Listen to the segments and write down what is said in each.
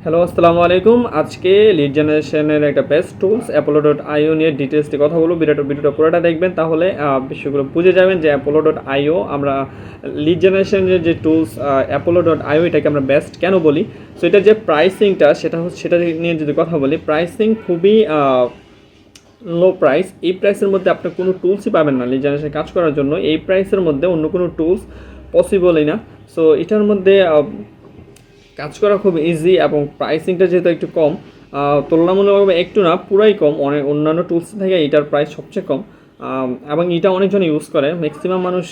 Hello, আসসালামু আলাইকুম। আজকে লিড জেনারেশনের একটা বেস্ট টুলস Apollo.io নিয়ে ডিটেইলসে কথা বলবো। ভিডিওটা পুরোটা দেখবেন, তাহলে বিষয়গুলো বুঝে যাবেন যে Apollo.io আমরা লিড জেনারেশনের যে টুলস Apollo.io এটাকে আমরা বেস্ট কেন বলি। সো এটার যে প্রাইসিংটা সেটা নিয়ে যদি কথা বলি, প্রাইসিং খুবই লো প্রাইস। এই প্রাইসের মধ্যে আপনি কোনো টুলসই পাবেন না লিড জেনারেশন কাজ করার জন্য। এই প্রাইসের মধ্যে অন্য কোনো টুলস পসিবলই না। সো এটার মধ্যে কাজ করা খুব ইজি এবং প্রাইসিংটা যেহেতু একটু কম, তুলনামূলকভাবে একটু না পুরাই কম, অনেক অন্যান্য টুলস থেকে এটার প্রাইস সবচেয়ে কম। এবং এটা অনেকজন ইউজ করে, ম্যাক্সিমাম মানুষ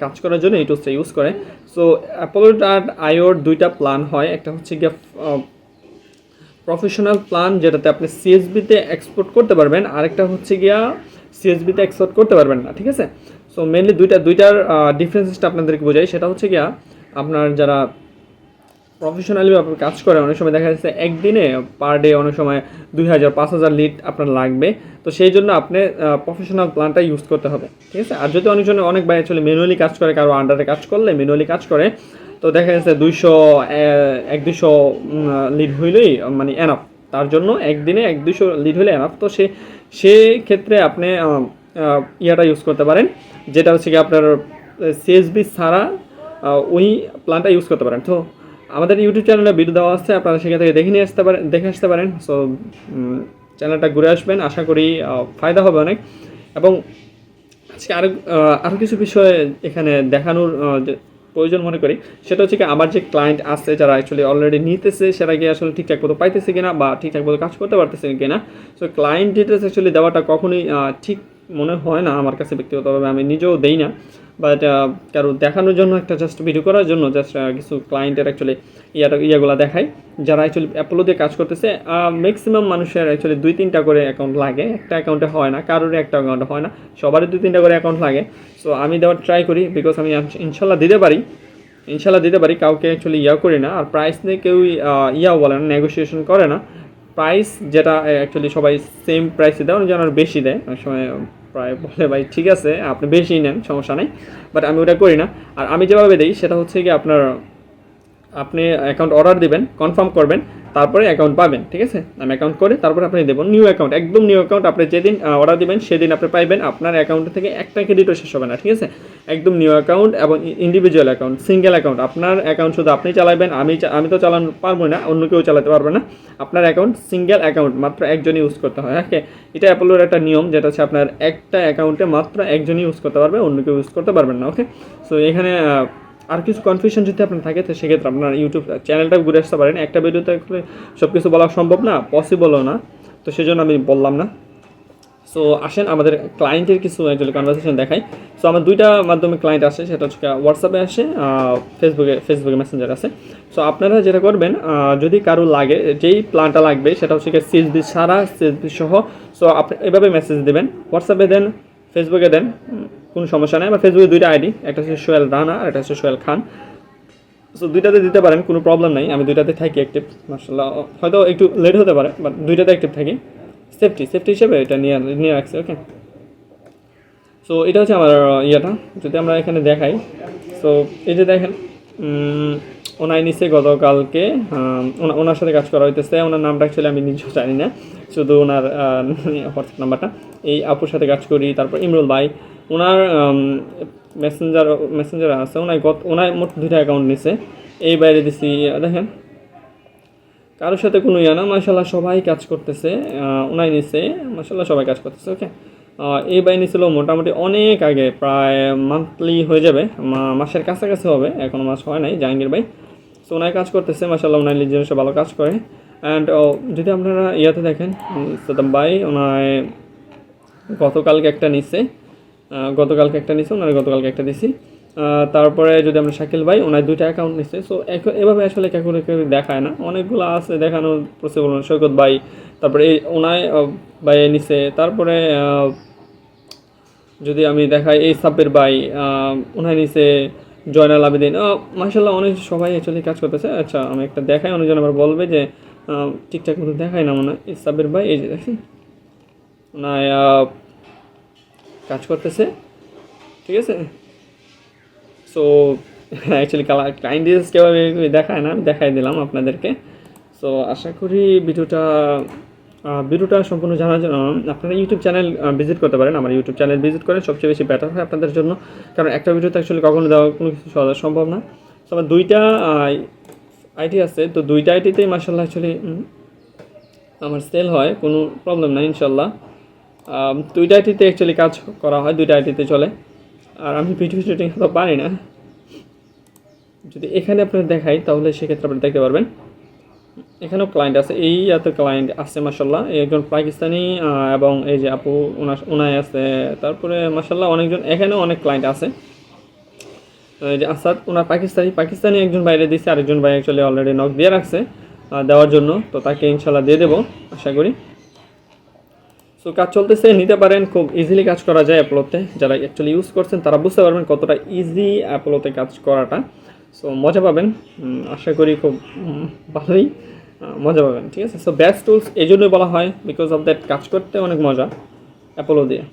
কাজ করার জন্য এই টুলসটা ইউজ করে। সো Apollo.ioর দুইটা প্ল্যান হয়, একটা হচ্ছে গিয়ে প্রফেশনাল প্ল্যান যেটাতে আপনি সিএসবিতে এক্সপোর্ট করতে পারবেন, আরেকটা হচ্ছে গিয়া সিএসবিতে এক্সপোর্ট করতে পারবেন না, ঠিক আছে। সো মেনলি দুইটার ডিফারেন্সেসটা আপনাদেরকে বোঝাই। সেটা হচ্ছে গিয়া আপনার যারা প্রফেশনালি কাজ করে, অনেক সময় দেখা যাচ্ছে একদিনে পার ডে অনেক সময় 2000-5000 লিড আপনার লাগবে। তো সেই জন্য আপনি প্রফেশনাল প্ল্যানটা ইউজ করতে হবে, ঠিক আছে। আর যদি অনেক ভাই অ্যাকচুয়ালি ম্যানুয়ালি কাজ করে, কারো আন্ডারে কাজ করলে ম্যানুয়ালি কাজ করে, তো দেখা যাচ্ছে 1-200 লিড হইলেই মানে এনাফ, তার জন্য একদিনে 1-200 লিড হলে এনাফ। তো ক্ষেত্রে আপনি ইয়াটা ইউজ করতে পারেন, যেটা হচ্ছে কি আপনার সিএসবি ছাড়া ওই প্ল্যানটা ইউজ করতে পারেন। তো আমাদের ইউটিউব চ্যানেলে ভিডিও দেওয়া আছে, আপনারা সেখান থেকে দেখে আসতে পারেন। সো চ্যানেলটা ঘুরে আসবেন, আশা করি ফায়দা হবে অনেক। এবং আজকে আরও কিছু বিষয় এখানে দেখানোর প্রয়োজন মনে করি। সেটা হচ্ছে কি, আমার যে ক্লায়েন্ট আছে যারা অ্যাকচুয়ালি অলরেডি নিতেছে, সেটা গিয়ে আসলে ঠিকঠাক মতো পাইতেছে কিনা বা ঠিকঠাক মতো কাজ করতে পারতেছে কিনা। সো ক্লায়েন্ট ডিটেলস অ্যাকচুয়ালি দেওয়াটা কখনোই ঠিক মনে হয় না আমার কাছে ব্যক্তিগতভাবে, আমি নিজেও দেই না। বাট কারো দেখানোর জন্য, একটা জাস্ট ভিডিও করার জন্য জাস্ট কিছু ক্লায়েন্টের অ্যাকচুয়ালি ইয়াগুলো দেখাই, যারা অ্যাকচুয়ালি অ্যাপোলো দিয়ে কাজ করতেছে। ম্যাক্সিমাম মানুষের অ্যাকচুয়ালি 2-3টা করে অ্যাকাউন্ট লাগে, একটা অ্যাকাউন্টে হয় না, কারোর একটা অ্যাকাউন্টে হয় না, সবারই 2-3টা করে অ্যাকাউন্ট লাগে। সো আমি দেওয়ার ট্রাই করি, বিকজ আমি ইনশাল্লাহ দিতে পারি, কাউকে অ্যাকচুয়ালি করি না। আর প্রাইস নিয়ে কেউই বলে না, নেগোসিয়েশন করে না। প্রাইস যেটা অ্যাকচুয়ালি সবাই সেম প্রাইসে দেয়, যেন আর বেশি দেয় অনেক সময়, প্রায় বলে ভাই ঠিক আছে আপনি বেশি নেন, সমস্যা নেই, বাট আমি ওটা করি না। আর আমি যেভাবে দিই সেটা হচ্ছে কি, আপনি অ্যাকাউন্ট অর্ডার দিবেন, কনফার্ম করবেন, তারপরে অ্যাকাউন্ট পাবেন, ঠিক আছে। আমি অ্যাকাউন্ট করে তারপরে আপনি দেবেন নিউ অ্যাকাউন্ট, একদম নিউ অ্যাকাউন্ট। আপনি যেদিন অর্ডার দিবেন সেদিন আপনি পাইবেন, আপনার অ্যাকাউন্ট থেকে একটা ক্রেডিটও শেষ হবে না, ঠিক আছে। একদম নিউ অ্যাকাউন্ট এবং ইন্ডিভিজুয়াল অ্যাকাউন্ট, সিঙ্গেল অ্যাকাউন্ট। আপনার অ্যাকাউন্ট শুধু আপনি চালাবেন, আমি তো চালানো পারবো না, অন্য কেউ চালাতে পারবে না। আপনার অ্যাকাউন্ট সিঙ্গেল অ্যাকাউন্ট, মাত্র একজনই ইউজ করতে হয়, ওকে। এটা অ্যাপোলোর একটা নিয়ম, যেটা হচ্ছে আপনার একটা অ্যাকাউন্টে মাত্র একজনই ইউজ করতে পারবে, অন্য কেউ ইউজ করতে পারবেন না, ওকে। সো এখানে আর কিছু কনফিউশন যদি আপনার থাকে, তো সেক্ষেত্রে আপনার ইউটিউব চ্যানেলটা ঘুরে আসতে পারেন। একটা ভিডিওতে সব কিছু বলা সম্ভব না, পসিবলও না, তো সেজন্য আমি বললাম না। সো আসেন আমাদের ক্লায়েন্টের কিছু অ্যাকচুয়ালি কনভারসেশন দেখাই। সো আমার দুইটা মাধ্যমে ক্লায়েন্ট আসে, সেটা হচ্ছে হোয়াটসঅ্যাপে আসে, ফেসবুকে মেসেঞ্জার আছে। সো আপনারা যেটা করবেন, যদি কারো লাগে, যেই প্ল্যানটা লাগবে সেটা হচ্ছে সিএসবি ছাড়া, সিএসবি সহ, সো আপনি এভাবে মেসেজ দেবেন, হোয়াটসঅ্যাপে দেন, ফেসবুকে দেন, কোনো সমস্যা নেই। আমার ফেসবুকে দুইটা আইডি, একটা হচ্ছে সোহেল রানা আর একটা হচ্ছে সোহেল খান। সো দুইটাতে দিতে পারেন, কোনো প্রবলেম নাই, আমি দুইটাতে থাকি অ্যাক্টিভ, মাশাআল্লাহ। হয়তো একটু লেট হতে পারে, বাট দুইটাতে অ্যাক্টিভ থাকি, সেফটি হিসেবে এটা নিয়ে রাখছি, ওকে। সো এটা হচ্ছে আমার ইয়েটা, যদি আমরা এখানে দেখাই। সো এই যে দেখেন, ওনাই নিচে গতকালকে, ওনার সাথে কাজ করা হইতেছে। ওনার নামটা অ্যাকচুয়ালি আমি নিজেও জানি না, শুধু ওনার হোয়াটসঅ্যাপ নাম্বারটা। এই আপুর সাথে কাজ করি। তারপর ইমরুল ভাই, ওনার মেসেঞ্জার আছে, ওনার মোট 2টা অ্যাকাউন্ট নিছে, এই বাইরে দিছি। দেখেন কারোর সাথে কোনো না, মাশাআল্লাহ সবাই কাজ করতেছে। ওনাই নিছে, মাশাআল্লাহ সবাই কাজ করতেছে, ওকে। এই বাহিনী ছিল মোটামুটি অনেক আগে, প্রায় মান্থলি হয়ে যাবে, মাসের কাছাকাছি হবে, এখনও মাস হয় নাই, জাহাঙ্গীর ভাই। সো ওনায় কাজ করতেছে, মাশাআল্লাহ ওনার নিজস্ব ভালো কাজ করে। অ্যান্ড যদি আপনারা ইয়াতে দেখেন, সাদ্দাম ভাই ওনায় গতকালকে একটা নিছে, ওনার গতকালকে একটা দিছি। তারপরে যদি আমরা শাকিল ভাই, ওনার 2টা অ্যাকাউন্ট নিচ্ছে। সো এভাবে আসলে কেউ দেখায় না, অনেকগুলো আছে দেখানো পসিবল না। সৈকত ভাই, তারপরে এই ওনায় ভাই নিছে। তারপরে যদি আমি দেখাই, এই সাব্বির ভাই, ওনায় নিছে। জয়নাল আবেদিন, মাশাআল্লাহ অনেক সবাই অ্যাকচুয়ালি কাজ করতেছে। আচ্ছা আমি একটা দেখাই, অনেকজন আবার বলবে যে ঠিকঠাক মতো দেখাই না মনে হয়। এই সাব্বির ভাই, এই যে দেখেন ওনায় কাজ করতেছে, ঠিক আছে। সো অ্যাকচুয়ালি ক্লায়েন্ট ডিটেলস কীভাবে দেখায় না, আমি দেখাই দিলাম আপনাদেরকে। সো আশা করি ভিডিওটা সম্পূর্ণ জানার জন্য আপনারা ইউটিউব চ্যানেল ভিজিট করতে পারেন। আমার ইউটিউব চ্যানেল ভিজিট করেন, সবচেয়ে বেশি বেটার হয় আপনাদের জন্য, কারণ একটা ভিডিওতে অ্যাকচুয়ালি কখনো দেওয়া কোনো কিছু সম্ভব না। তো আমার 2টা আইডি আছে, তো 2টা আইডিতেই মার্শাল্লাহ অ্যাকচুয়ালি আমার সেল হয়, কোনো প্রবলেম নাই ইনশাল্লাহ। 2টা আইডিতে অ্যাকচুয়ালি কাজ করা হয়, 2টা আইডিতে চলে। আর আমি ভিডিও শুটিং তো পারি না, যদি এখানে আপনার দেখাই তাহলে সেক্ষেত্রে আপনি দেখতে পারবেন এখানেও ক্লায়েন্ট আছে, এই এত ক্লায়েন্ট আছে মাশাল্লাহ। একজন পাকিস্তানি এবং এই যে আপু ওনাই আছে, তারপরে মাশাল্লাহ অনেকজন, এখানেও অনেক ক্লায়েন্ট আছে। এই যে আসাদ ওনার পাকিস্তানি একজন বাইরে দিচ্ছে, আরেকজন ভাই অ্যাকচুয়ালি অলরেডি নক দিয়ে রাখছে দেওয়ার জন্য, তো তাকে ইনশাল্লাহ দিয়ে দেবো আশা করি। সো কাজ চলতেছে, নিতে পারেন, খুব ইজিলি কাজ করা যায় অ্যাপোলোতে। যারা অ্যাকচুয়ালি ইউজ করছেন তারা বুঝতে পারবেন কতটা ইজি অ্যাপোলোতে কাজ করাটা। সো মজা পাবেন, আশা করি খুব ভালোই মজা পাবেন, ঠিক আছে। সো বেস্ট টুলস এই জন্যই বলা হয়, বিকজ অফ দ্যাট কাজ করতে অনেক মজা অ্যাপোলো দিয়ে।